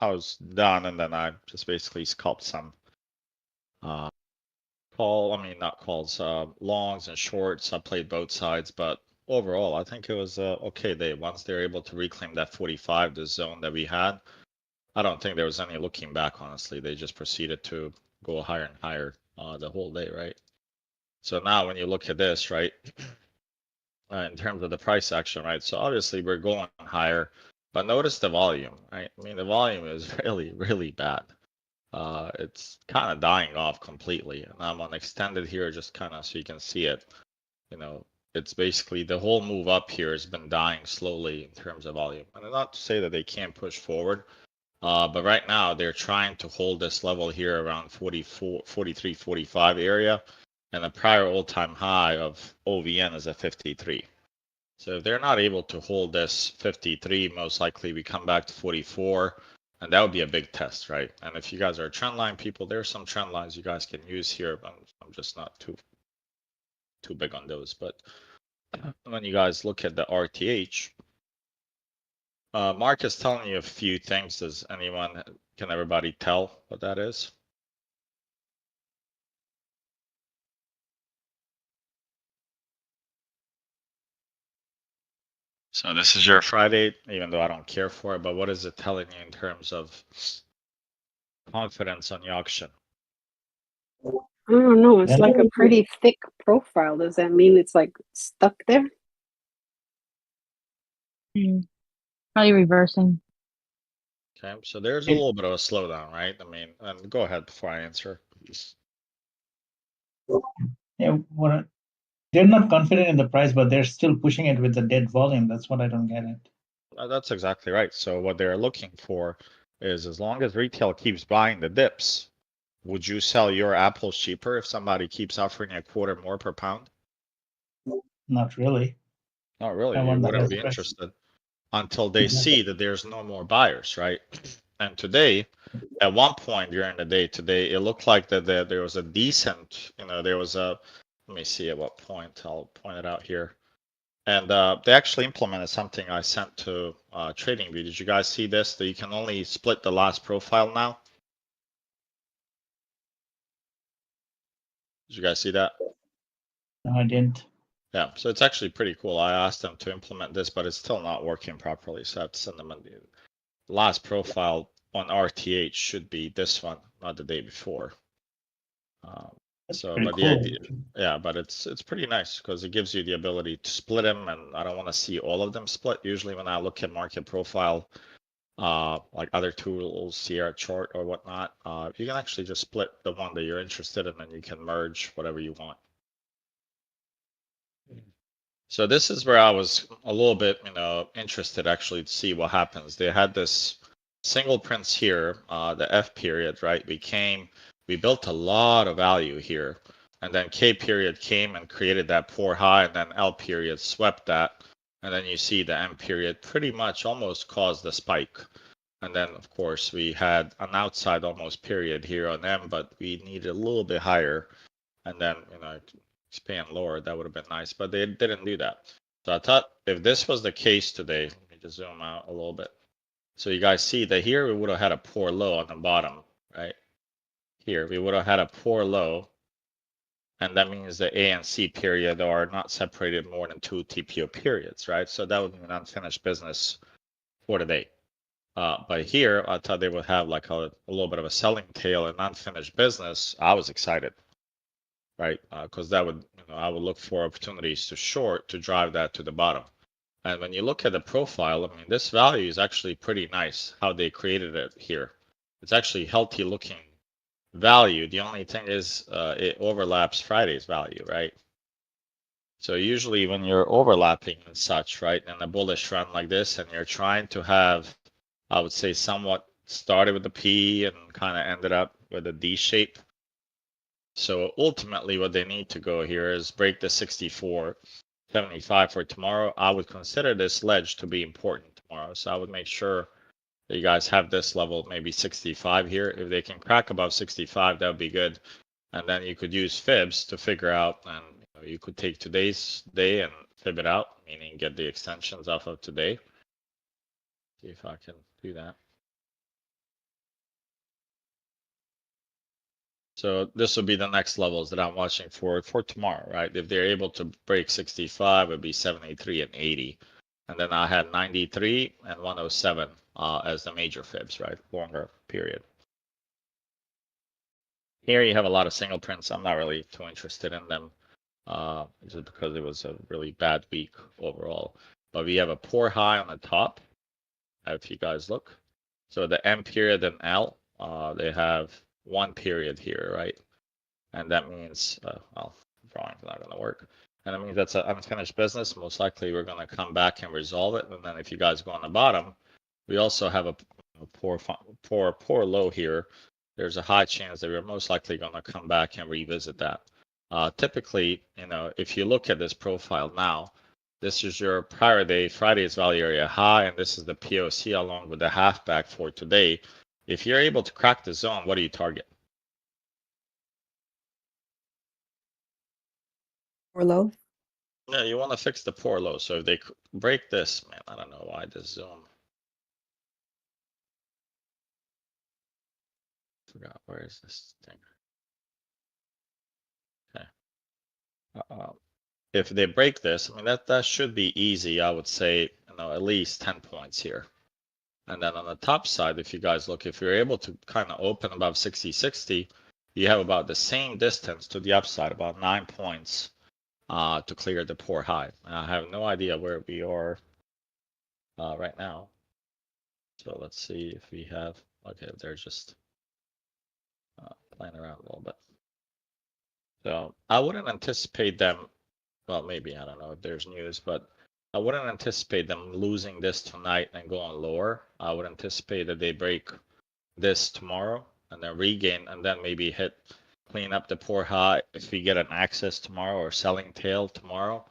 I was done, and then I just basically scalped some not calls, longs and shorts. I played both sides, but overall, I think it was a okay day. Once they're able to reclaim that 45, the zone that we had, I don't think there was any looking back, honestly. They just proceeded to go higher and higher the whole day, right? So now when you look at this, right, in terms of the price action, right? So obviously we're going higher, but notice the volume, right? I mean, the volume is really, really bad. It's kind of dying off completely. And I'm on extended here just kind of so you can see it. You know, it's basically the whole move up here has been dying slowly in terms of volume. And not to say that they can't push forward, but right now they're trying to hold this level here around 44, 43, 45 area. And the prior all-time high of OVN is at 53. So if they're not able to hold this 53, most likely we come back to 44, and that would be a big test, right? And if you guys are trendline people, there's some trend lines you guys can use here, but I'm just not too big on those. But when you guys look at the RTH, Mark is telling you a few things. Can everybody tell what that is? So this is your Friday, even though I don't care for it, but what is it telling you in terms of confidence on the auction? I don't know. It's Yeah. like a pretty thick profile. Does that mean it's like stuck there? Probably reversing. Okay, so there's a little bit of a slowdown, right? I mean, and go ahead before I answer, please. Yeah, they're not confident in the price, but they're still pushing it with the dead volume. That's what I don't get it. That's exactly right. So what they're looking for is as long as retail keeps buying the dips, would you sell your apples cheaper if somebody keeps offering a quarter more per pound? Not really. Not really. I You want the wouldn't less be price. interested until they see that there's no more buyers, right? And today, at one point during the day today, it looked like that there was a decent, there was a, let me see at what point, I'll point it out here. And they actually implemented something I sent to TradingView. Did you guys see this? That you can only split the last profile now? Did you guys see that? No, I didn't. Yeah, so it's actually pretty cool. I asked them to implement this, but it's still not working properly. So I have to send them the last profile on RTH should be this one, not the day before. That's So, pretty but the cool. idea, yeah, but it's pretty nice because it gives you the ability to split them, and I don't want to see all of them split. Usually, when I look at market profile, like other tools, Sierra chart or whatnot, you can actually just split the one that you're interested in, and you can merge whatever you want. So this is where I was a little bit, interested actually to see what happens. They had this single prints here, the F period, right? We built a lot of value here, and then K period came and created that poor high, and then L period swept that, and then you see the M period pretty much almost caused the spike. And then of course we had an outside almost period here on M, but we needed a little bit higher, and then expand lower, that would have been nice, but they didn't do that. So I thought if this was the case today, let me just zoom out a little bit. So you guys see that here we would have had a poor low on the bottom, right? Here we would have had a poor low, and that means the A and C period are not separated more than 2 TPO periods, right? So that would be an unfinished business for today. But here I thought they would have like a little bit of a selling tail and unfinished business. I was excited, right? Because that would, I would look for opportunities to short to drive that to the bottom. And when you look at the profile, I mean, this value is actually pretty nice how they created it here. It's actually healthy looking value. The only thing is it overlaps Friday's value, right? So usually when you're overlapping and such, right, in a bullish run like this, and you're trying to have, I would say, somewhat started with the P and kind of ended up with a D shape. So ultimately what they need to go here is break the 64.75 for tomorrow. I would consider this ledge to be important tomorrow. So I would make sure that you guys have this level, maybe 65 here. If they can crack above 65, that would be good. And then you could use fibs to figure out, and you could take today's day and fib it out, meaning get the extensions off of today. See if I can do that. So this would be the next levels that I'm watching for tomorrow, right? If they're able to break 65, it'd be 73 and 80. And then I had 93 and 107 as the major fibs, right? Longer period. Here you have a lot of single prints. I'm not really too interested in them just because it was a really bad week overall. But we have a poor high on the top, if you guys look. So the M period and L, they have one period here, right? And that means, well, drawing's not going to work. And that means that's an unfinished business. Most likely we're going to come back and resolve it. And then if you guys go on the bottom, we also have a poor low here. There's a high chance that we're most likely going to come back and revisit that. Typically, if you look at this profile now, this is your prior day, Friday's value area high, and this is the POC along with the halfback for today. If you're able to crack the zone, what do you target? Or low? No, you want to fix the poor low. So if they break this, man, I don't know why this zoom. Forgot where is this thing? Okay. If they break this, I mean that should be easy. I would say at least 10 points here. And then on the top side, if you guys look, if you're able to kind of open above 60-60, you have about the same distance to the upside, about 9 points to clear the poor high. And I have no idea where we are right now. So let's see if we have, okay, they're just playing around a little bit. So I wouldn't anticipate them, well, maybe, I don't know if there's news, but I wouldn't anticipate them losing this tonight and going lower. I would anticipate that they break this tomorrow and then regain and then maybe clean up the poor high. If we get an access tomorrow or selling tail tomorrow,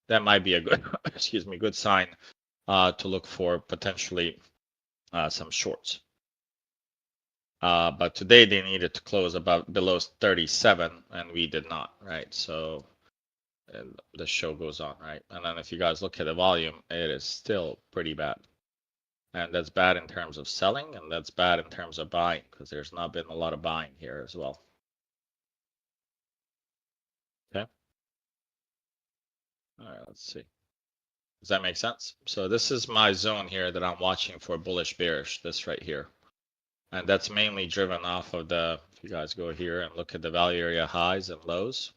that might be a good, excuse me, good sign to look for potentially some shorts. But today they needed to close about below 37 and we did not, right? So and the show goes on, right? And then if you guys look at the volume, it is still pretty bad. And that's bad in terms of selling, and that's bad in terms of buying, because there's not been a lot of buying here as well. Okay. All right, let's see. Does that make sense? So this is my zone here that I'm watching for bullish bearish, this right here. And that's mainly driven off of if you guys go here and look at the value area highs and lows,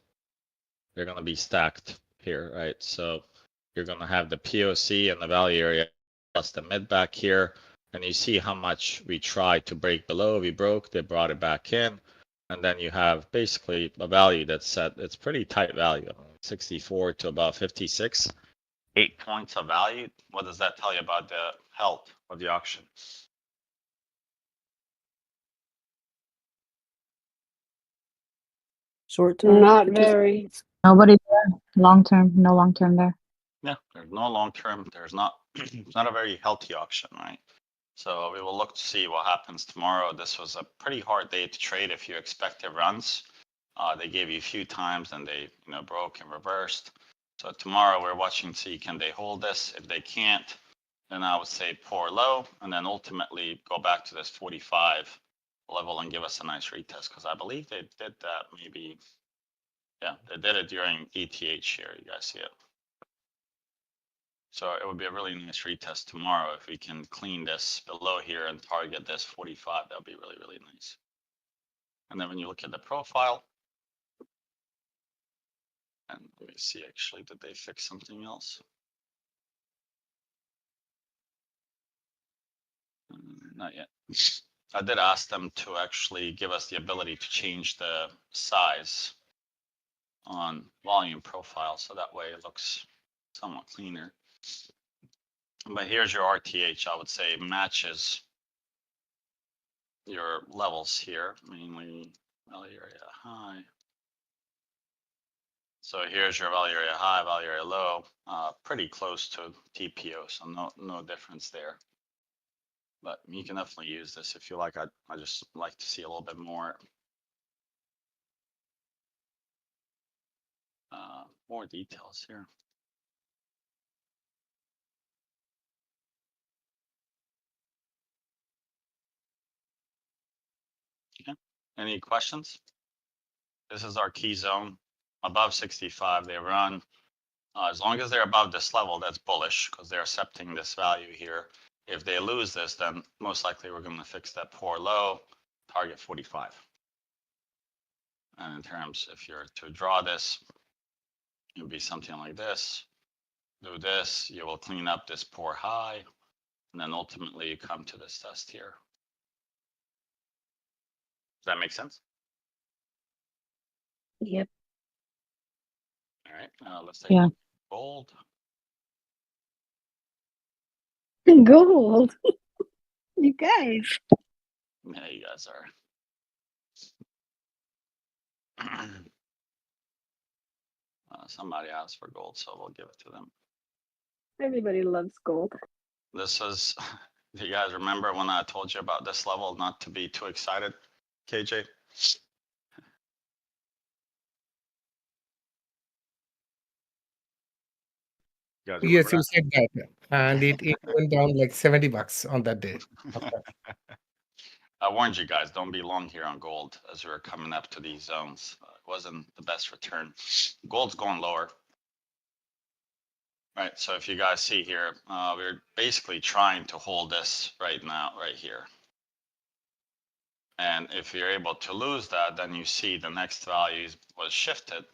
they're going to be stacked here, right? So you're going to have the POC and the value area plus the mid back here. And you see how much we tried to break below. We broke, they brought it back in. And then you have basically a value that's set. It's pretty tight value. I mean, 64 to about 56. 8 points of value. What does that tell you about the health of the auction? Short term? Not very. Nobody there. Long term. No long term there. Yeah, there's no long term. There's not. It's not a very healthy auction, right? So we will look to see what happens tomorrow. This was a pretty hard day to trade if you expected runs. They gave you a few times and they broke and reversed. So tomorrow we're watching to see can they hold this. If they can't, then I would say pour low and then ultimately go back to this 45 level and give us a nice retest, because I believe they did that maybe. Yeah, they did it during ETH here. You guys see it. So it would be a really nice retest tomorrow if we can clean this below here and target this 45. That would be really, really nice. And then when you look at the profile, and let me see, actually, did they fix something else? Not yet. I did ask them to actually give us the ability to change the size on volume profile, so that way it looks somewhat cleaner. But here's your RTH, I would say matches your levels here, mainly value area high. So here's your value area high, value area low, pretty close to TPO, so no difference there. But you can definitely use this if you like. I just like to see a little bit more details here. Okay. Any questions? This is our key zone. Above 65, they run. As long as they're above this level, that's bullish because they're accepting this value here. If they lose this, then most likely we're going to fix that poor low, target 45. And in terms, if you're to draw this, it would be something like this. Do this, you will clean up this poor high, and then ultimately you come to this test here. Does that make sense? Yep. All right, let's take Yeah. a look at gold. Gold. You guys. Yeah, you guys are. Somebody asked for gold, so we'll give it to them. Everybody loves gold. This is, do you guys remember when I told you about this level, not to be too excited, KJ? You guys Yes, remember you said that. And it went down like $70 on that day. Okay. that? I warned you guys, don't be long here on gold as we were coming up to these zones. It wasn't the best return. Gold's going lower. Right, so if you guys see here, we're basically trying to hold this right now, right here. And if you're able to lose that, then you see the next value was shifted.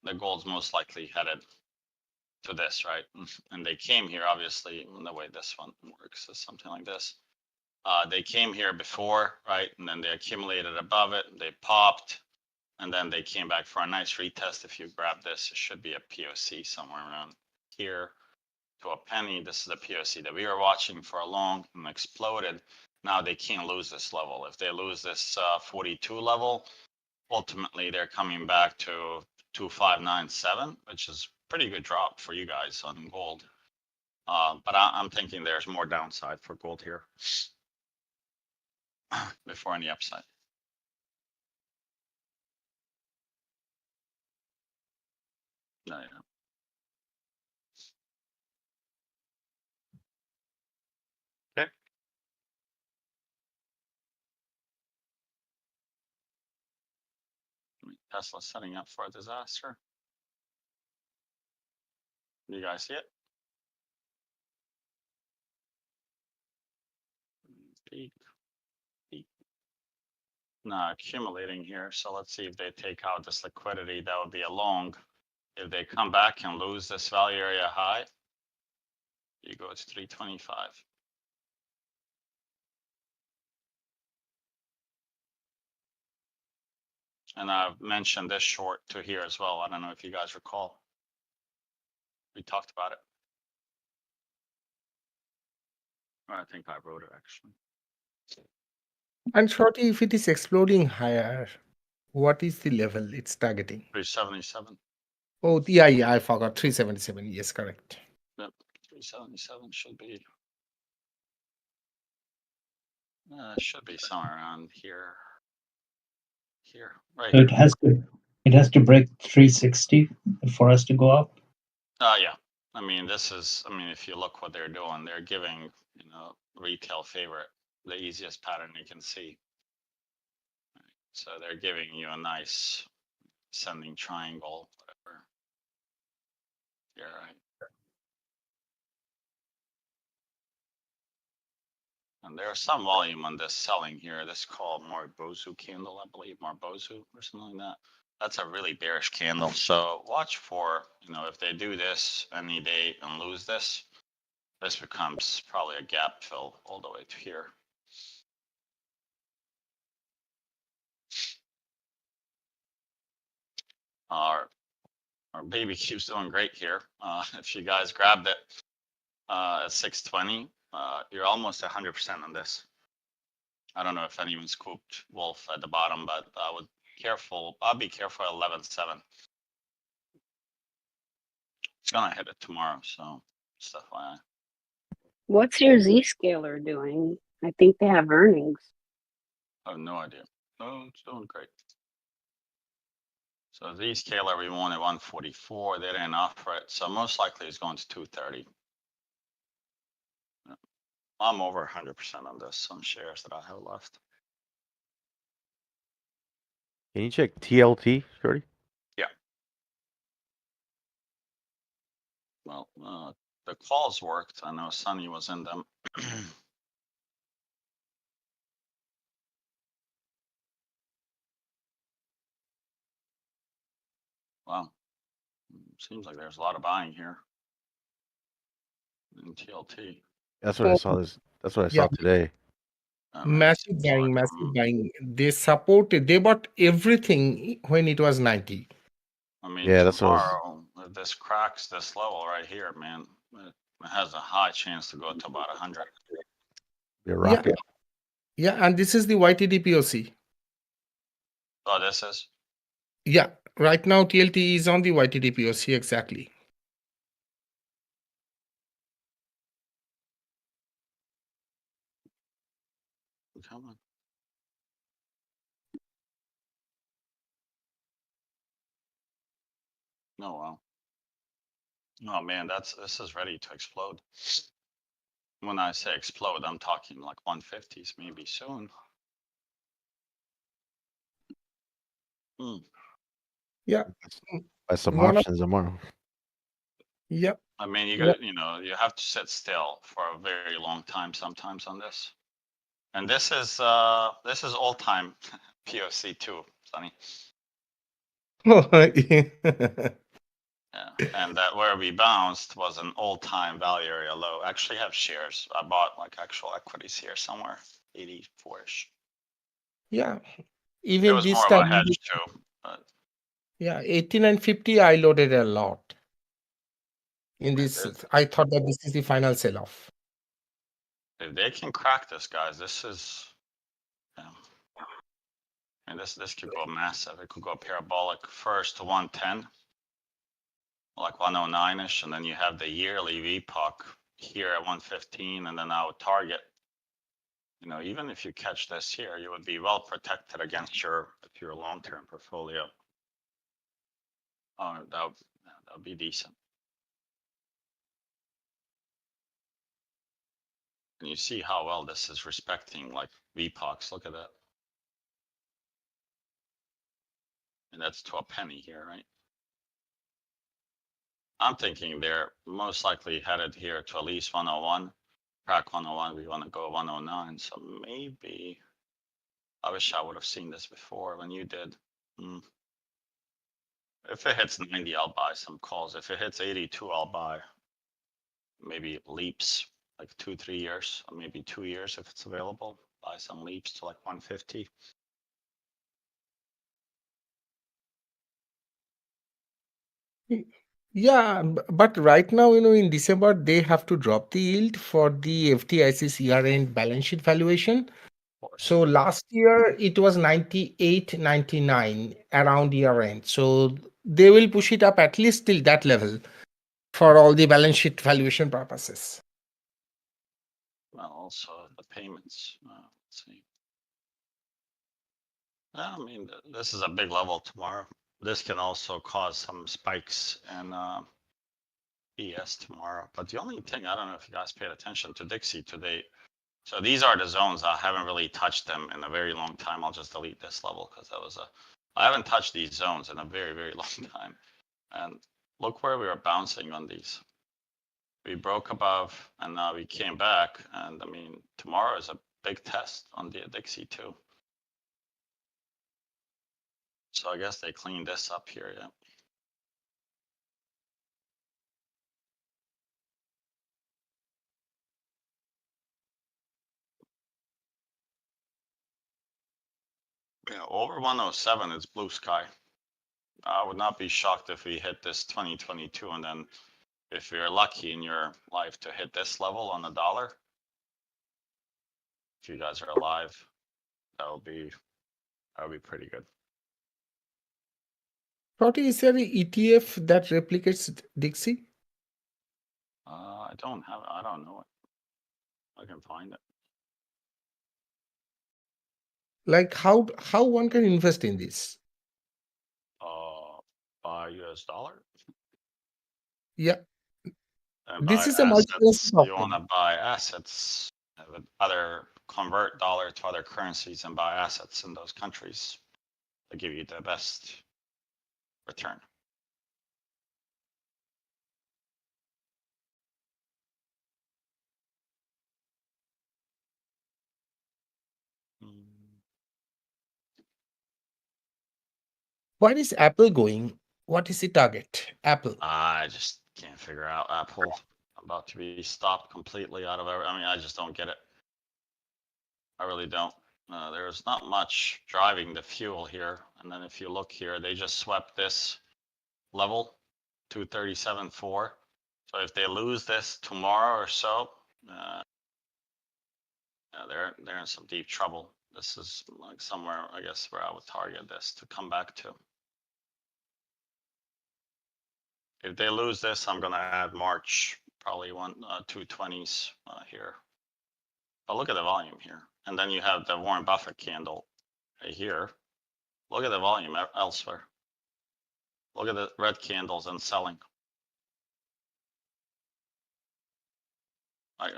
The gold's most likely headed to this, right? And they came here, obviously, the way this one works is something like this. They came here before, right? And then they accumulated above it, they popped, and then they came back for a nice retest. If you grab this, it should be a POC somewhere around here to a penny. This is the POC that we were watching for a long and exploded. Now they can't lose this level. If they lose this 42 level, ultimately they're coming back to 2597, which is pretty good drop for you guys on gold. But I'm thinking there's more downside for gold here before any upside. No, yeah. Okay. Tesla setting up for a disaster. You guys see it? Peak, peak. No, accumulating here. So let's see if they take out this liquidity. That would be a long. If they come back and lose this value area high, you go to 325. And I've mentioned this short to here as well. I don't know if you guys recall. We talked about it. Or I think I wrote it actually. And Shorty, if it is exploding higher, what is the level it's targeting? 377. Oh, yeah, I forgot. 377. Yes, correct. Yep, 377 should be somewhere around here. Here, right. So it has to break 360 for us to go up. Yeah. I mean, if you look what they're doing, they're giving, retail favorite, the easiest pattern you can see. So they're giving you a nice ascending triangle, whatever. Here, right? And there's some volume on this selling here. This is called Morbozu candle, I believe, Morbozu or something like that. That's a really bearish candle. So watch for, if they do this any day and lose this, this becomes probably a gap fill all the way to here. Our baby keeps doing great here. If you guys grabbed it at 620, you're almost 100% on this. I don't know if anyone scooped Wolf at the bottom, but I'll be careful at 11.7. It's gonna hit it tomorrow, so stuff like that. What's your Zscaler doing? I think they have earnings. I have no idea. No, it's doing great. So Zscaler, we wanted 144. They didn't offer it, so most likely it's going to 230. I'm over 100% on this, some shares that I have left. Can you check TLT, Shorty? Well, the calls worked. I know Sunny was in them. Wow. Seems like there's a lot of buying here in TLT. That's what I saw. That's what I saw today. I mean, Massive it's like, buying, massive buying. They supported, they bought everything when it was 90. I mean, Yeah, that's what I was. tomorrow, if this cracks this level right here, man, it has a high chance to go to about 100. Be a rocket. Yeah, and this is the YTD POC. Oh, this is? Yeah, right now TLT is on the YTD POC exactly. Come on. No, wow. Oh man, this is ready to explode. When I say explode, I'm talking like 150s maybe soon. Yeah. Buy some One of- options tomorrow. Yep. I mean, you have to sit still for a very long time sometimes on this. And this is all time POC too, Sonny. Yeah, and that where we bounced was an all-time value area low. I actually have shares. I bought like actual equities here somewhere, 84ish. Yeah. It Even was this more of time, a hedge too. But yeah, 89.50 I loaded a lot. In this, I thought that this is the final sell-off. if they can crack this, guys, this is. Yeah. And this could go massive. It could go parabolic first to 110, like 109ish, and then you have the yearly VPOC here at 115, and then I would target. You know, even if you catch this here, you would be well protected against your long-term portfolio. Oh, that would be decent. And you see how well this is respecting like VPOCs. Look at that. And that's to a penny here, right? I'm thinking they're most likely headed here to at least 101. Crack 101, we want to go 109. So maybe, I wish I would have seen this before when you did. If it hits 90, I'll buy some calls. If it hits 82, I'll buy maybe leaps, like 2-3 years, or maybe 2 years if it's available. Buy some leaps to like 150. Yeah, but right now, in December, they have to drop the yield for the FDIC's year-end balance sheet valuation. So last year, it was 98, 99 around year-end. So they will push it up at least till that level for all the balance sheet valuation purposes. Well, also the payments. Let's see. I mean, this is a big level tomorrow. This can also cause some spikes in ES tomorrow. But the only thing, I don't know if you guys paid attention to Dixie today. So these are the zones. I haven't really touched them in a very long time. I'll just delete this level because I haven't touched these zones in a very, very long time. And look where we were bouncing on these. We broke above and now we came back. And I mean, tomorrow is a big test on the Dixie too. So I guess they cleaned this up here, yeah. Yeah, over 107 is blue sky. I would not be shocked if we hit this 2022 and then if you're lucky in your life to hit this level on the dollar, if you guys are alive, that would be pretty good. Shorty, is there an ETF that replicates Dixie? I don't know it. I can find it. Like how one can invest in this? Buy US dollar. Yeah. And This buy is a multi-currency assets. You token. want to buy assets, convert dollar to other currencies and buy assets in those countries. to give you the best return. Where is Apple going? What is the target? Apple. I just can't figure out Apple. About to be stopped completely out of every. I mean, I just don't get it. I really don't. There's not much driving the fuel here. And then if you look here, they just swept this level, 237.4. So if they lose this tomorrow or so, yeah, they're in some deep trouble. This is like somewhere, I guess, where I would target this to come back to. If they lose this, I'm gonna add March, probably 220s here. But look at the volume here. And then you have the Warren Buffett candle right here. Look at the volume elsewhere. Look at the red candles and selling. I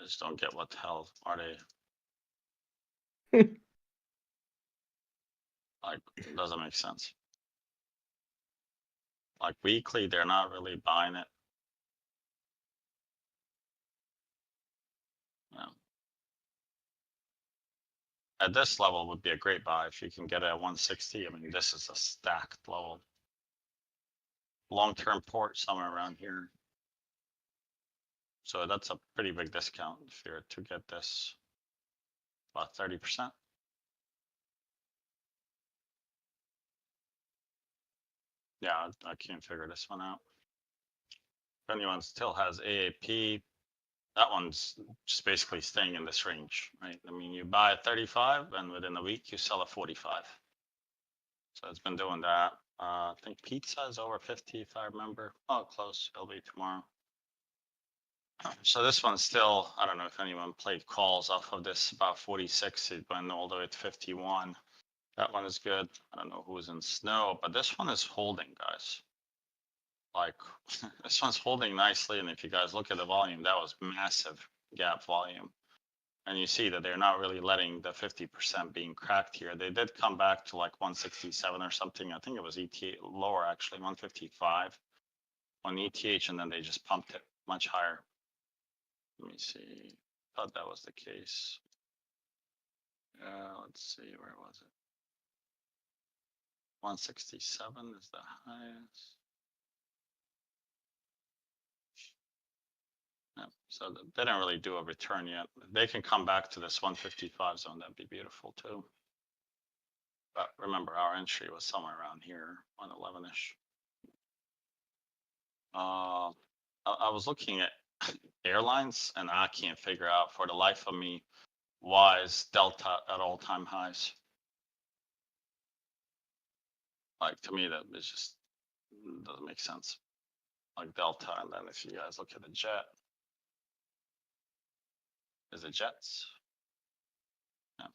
just don't get what the hell are they. Like, it doesn't make sense. Like weekly, they're not really buying it. Yeah. At this level would be a great buy if you can get it at 160. I mean, this is a stacked level. Long-term port somewhere around here. So that's a pretty big discount if you're to get this, about 30%. Yeah, I can't figure this one out. If anyone still has AAP, that one's just basically staying in this range, right? I mean, you buy at 35 and within a week you sell at 45. So it's been doing that. I think pizza is over 50 if I remember. Oh, close. It'll be tomorrow. So this one's still, I don't know if anyone played calls off of this, about 46. It went all the way to 51. That one is good. I don't know who's in snow, but this one is holding, guys. Like this one's holding nicely. And if you guys look at the volume, that was massive gap volume. And you see that they're not really letting the 50% being cracked here. They did come back to like 167 or something. I think it was ETH lower, actually 155 on ETH, and then they just pumped it much higher. Let me see. Thought that was the case. Let's see, where was it? 167 is the highest. Yeah, so they didn't really do a return yet. They can come back to this 155 zone. That'd be beautiful too. But remember, our entry was somewhere around here, 111-ish. I was looking at Airlines, and I can't figure out for the life of me why is Delta at all-time highs. Like, to me, that it just doesn't make sense. Like Delta, and then if you guys look at the jet, is it jets? Yeah.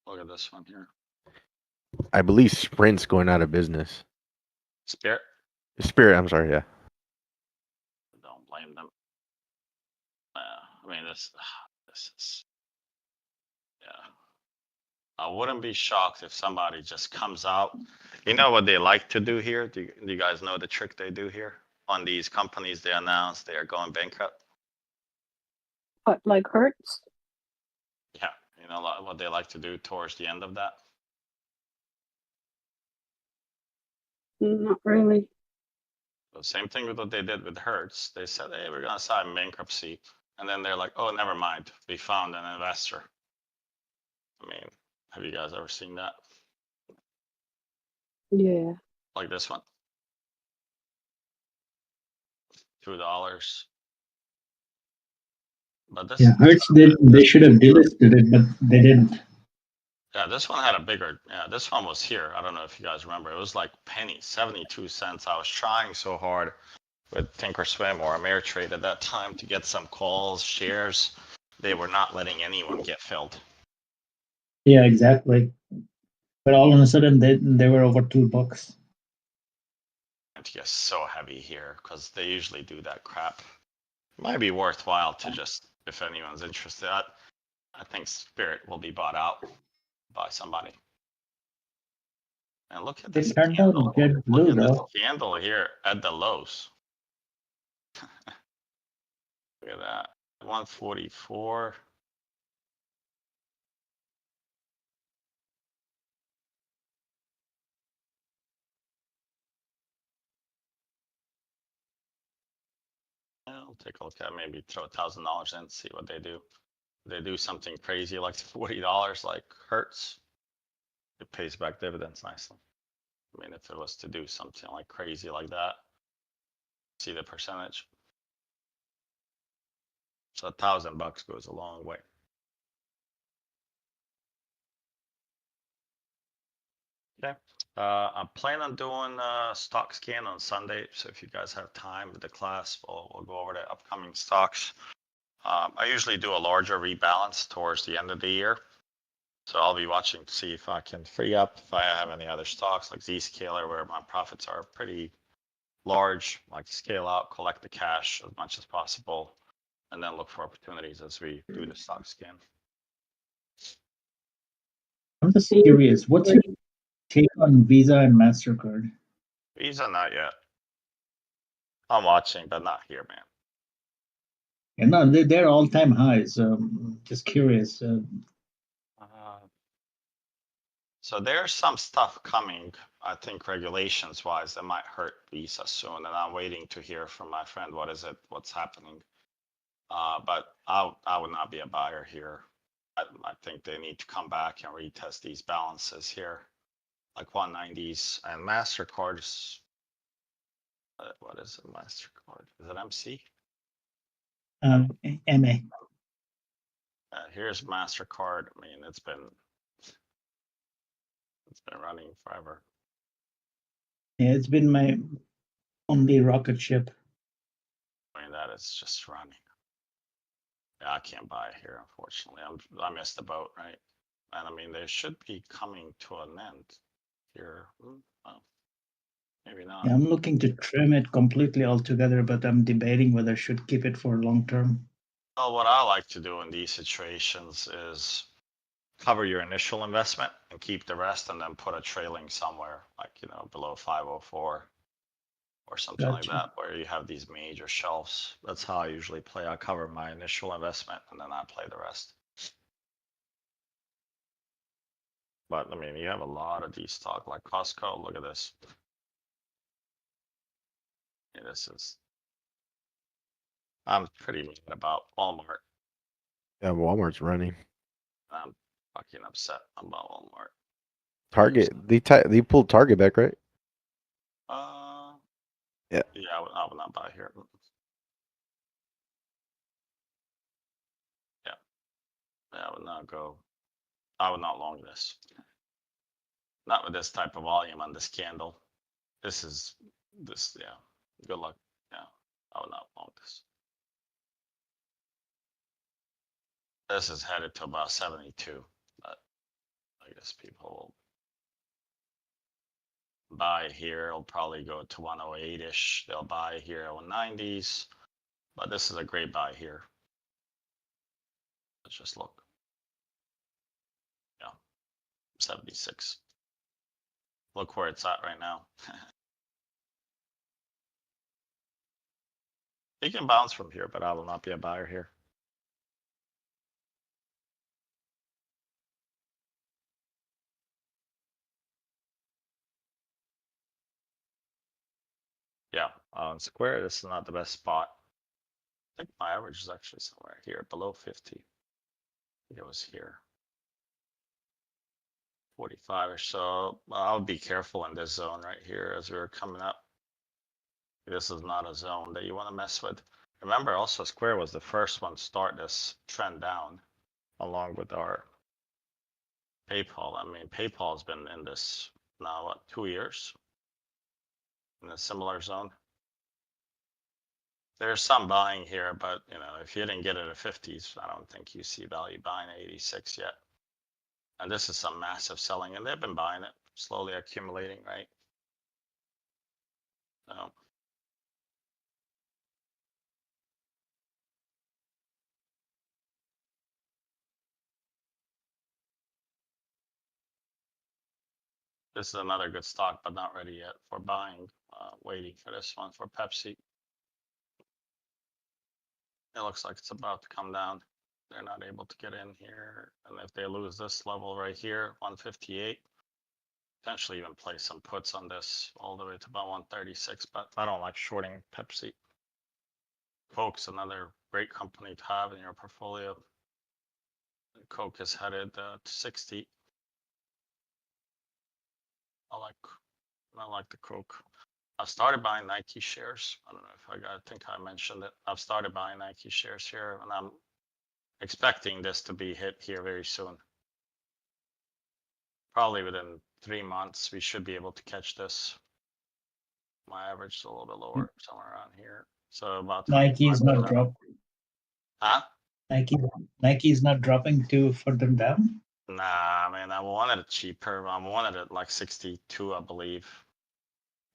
Look at this one here. I believe Sprint's going out of business. Spirit. Spirit, I'm sorry, yeah. Don't blame them. I mean, this is, yeah. I wouldn't be shocked if somebody just comes out. You know what they like to do here? Do you guys know the trick they do here? On these companies they announce they are going bankrupt. What, like Hertz? Yeah, you know what they like to do towards the end of that? Not really. The same thing with what they did with Hertz. They said, hey, we're going to sign bankruptcy. And then they're like, oh, never mind. We found an investor. I mean, have you guys ever seen that? Yeah. Like this one? $2. But this, Yeah, Hertz they should have delisted it, but they didn't. yeah, this one had a bigger, yeah, this one was here. I don't know if you guys remember. It was like pennies, 72 cents. I was trying so hard with Thinkorswim or Ameritrade at that time to get some calls, shares. They were not letting anyone get filled. Yeah, exactly. But all of a sudden they were over $2. And get so heavy here because they usually do that crap. Might be worthwhile to just, if anyone's interested. I think Spirit will be bought out by somebody. And look at They this turned out candle. jet Look blue at this though. candle here at the lows. Look at that. 144. I'll take a look at it, maybe throw $1,000 in, see what they do. They do something crazy like $40 like Hertz. It pays back dividends nicely. I mean, if it was to do something like crazy like that, see the percentage. So $1,000 goes a long way. Okay. I plan on doing a stock scan on Sunday. So if you guys have time with the class, we'll go over the upcoming stocks. I usually do a larger rebalance towards the end of the year. So I'll be watching to see if I can free up, if I have any other stocks like Zscaler where my profits are pretty large, like scale out, collect the cash as much as possible, and then look for opportunities as we do the stock scan. I'm just curious, what's your take on Visa and MasterCard? Visa, not yet. I'm watching, but not here, man. And no, they're all-time highs. Just curious. So there's some stuff coming, I think regulations wise, that might hurt Visa soon. And I'm waiting to hear from my friend, what's happening. But I would not be a buyer here. I think they need to come back and retest these balances here, like 190s. And MasterCard is, what is it, MasterCard? Is it MC? MA. Here's MasterCard. I mean, it's been running forever. Yeah, it's been my only rocket ship. I mean, that is just running. Yeah, I can't buy it here, unfortunately. I missed the boat, right? And I mean, they should be coming to an end here. Well, maybe not. Yeah, I'm looking to trim it completely altogether, but I'm debating whether I should keep it for long term. Well, what I like to do in these situations is cover your initial investment and keep the rest and then put a trailing somewhere, like, below 504 or something like Gotcha. that, where you have these major shelves. That's how I usually play. I cover my initial investment and then I play the rest. But I mean, you have a lot of these stock like Costco. Look at this. Yeah, I'm pretty mad about Walmart. Yeah, Walmart's running. I'm fucking upset about Walmart. Target. They pulled Target back, right? Yeah. Yeah, I would not buy here. Yeah. I would not go. I would not long this. Not with this type of volume on this candle. Yeah. Good luck. Yeah. I would not long this. This is headed to about 72, but I guess people will buy here. It'll probably go to 108-ish. They'll buy here at 190s, but this is a great buy here. Let's just look. Yeah, 76. Look where it's at right now. It can bounce from here, but I will not be a buyer here. Yeah, on Square, this is not the best spot. I think my average is actually somewhere here, below 50. I think it was here. 45 or so. I'll be careful in this zone right here as we're coming up. This is not a zone that you want to mess with. Remember also Square was the first one to start this trend down along with our PayPal. I mean, PayPal has been in this now, what, 2 years? In a similar zone. There's some buying here, but if you didn't get it at 50s, I don't think you see value buying at 86 yet. And this is some massive selling, and they've been buying it, slowly accumulating, right? So This is another good stock, but not ready yet for buying. Waiting for this one for Pepsi. It looks like it's about to come down. They're not able to get in here. And if they lose this level right here, 158, potentially even play some puts on this all the way to about 136, but I don't like shorting Pepsi. Coke's another great company to have in your portfolio. Coke is headed to 60. I like the Coke. I've started buying Nike shares. I don't know if I think I mentioned it. I've started buying Nike shares here, and I'm expecting this to be hit here very soon. Probably within 3 months, we should be able to catch this. My average is a little bit lower, somewhere around here. So about Nike is not 25%. dropping. Huh? Nike is not dropping to for them down. Nah, man, I wanted it cheaper. I wanted it like 62, I believe.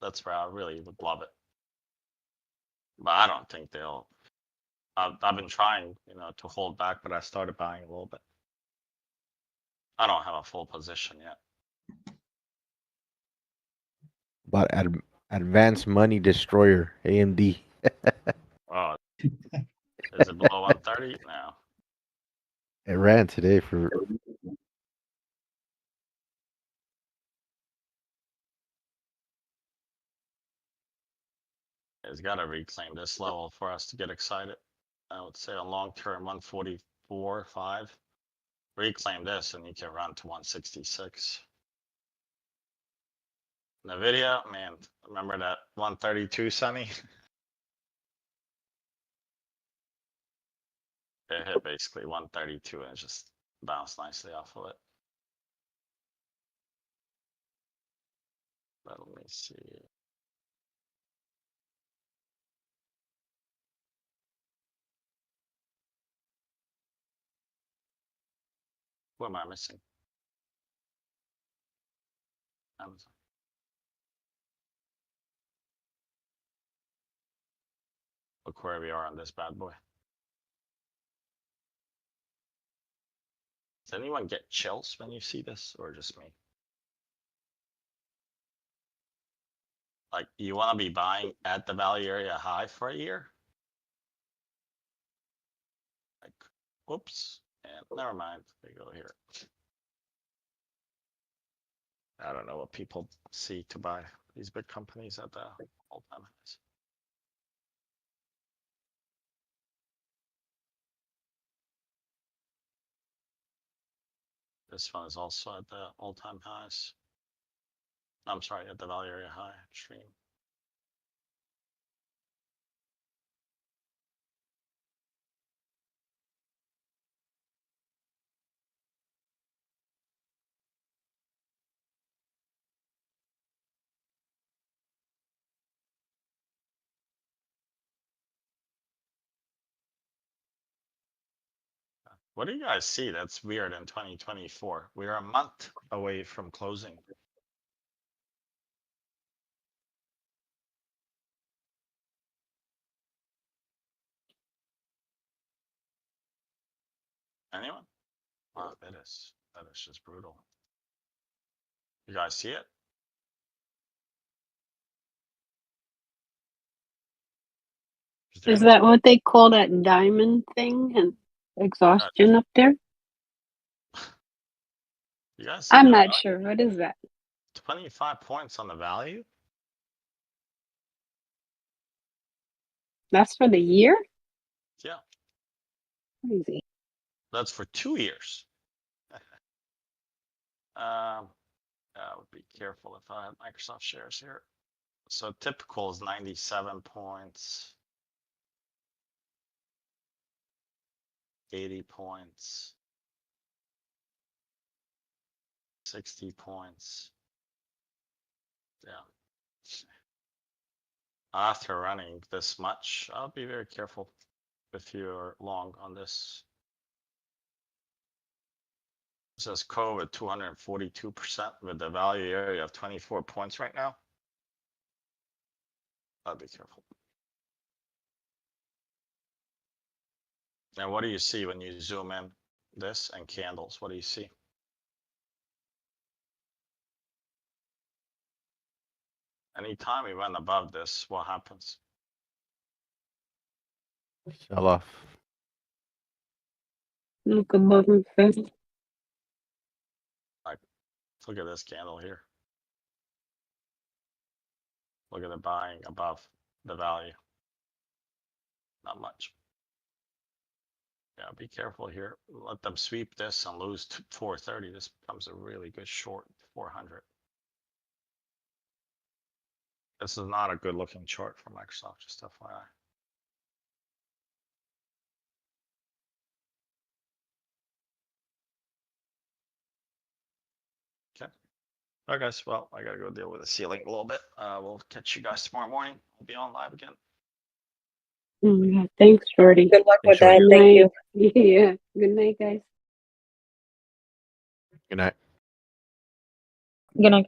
That's where I really would love it. But I don't think they'll. I've been trying, to hold back, but I started buying a little bit. I don't have a full position yet. But advanced money destroyer, AMD. Oh, is it below 130? No. It ran today for It's got to reclaim this level for us to get excited. I would say on long term, 144.5. Reclaim this and you can run to 166. NVIDIA, man, remember that 132, Sunny? It hit basically 132 and it just bounced nicely off of it. Let me see. What am I missing? Amazon. Look where we are on this bad boy. Does anyone get chills when you see this, or just me? Like, you want to be buying at the value area high for a year? Like, whoops, and never mind, we go here. I don't know what people see to buy these big companies at the all-time highs. This one is also at the all-time highs. I'm sorry, at the value area high stream. What do you guys see that's weird in 2024? We're a month away from closing. Anyone? Wow, that is just brutal. You guys see it? Is that what they call that diamond thing and exhaustion up there? You guys see I'm the not value? sure. What is that? 25 points on the value? That's for the year? Yeah, Crazy. that's for 2 years. I would be careful if I had Microsoft shares here. So typical is 97 points. 80 points. 60 points. Yeah. After running this much, I'll be very careful if you're long on this. It says Co at 242% with the value area of 24 points right now. I'll be careful. And what do you see when you zoom in this and candles? What do you see? Anytime we went above this, what happens? Sell off. Look above and first. Look at this candle here. Look at the buying above the value. Not much. Yeah, be careful here. Let them sweep this and lose to 430. This becomes a really good short 400. This is not a good looking chart for Microsoft, just FYI. Okay. All right, guys. Well, I gotta go deal with the ceiling a little bit. We'll catch you guys tomorrow morning. We'll be on live again. Yeah, thanks, Shorty. Good luck with Thanks, that. Good Thank you. night. Yeah. Good night, guys. Good night. Good night.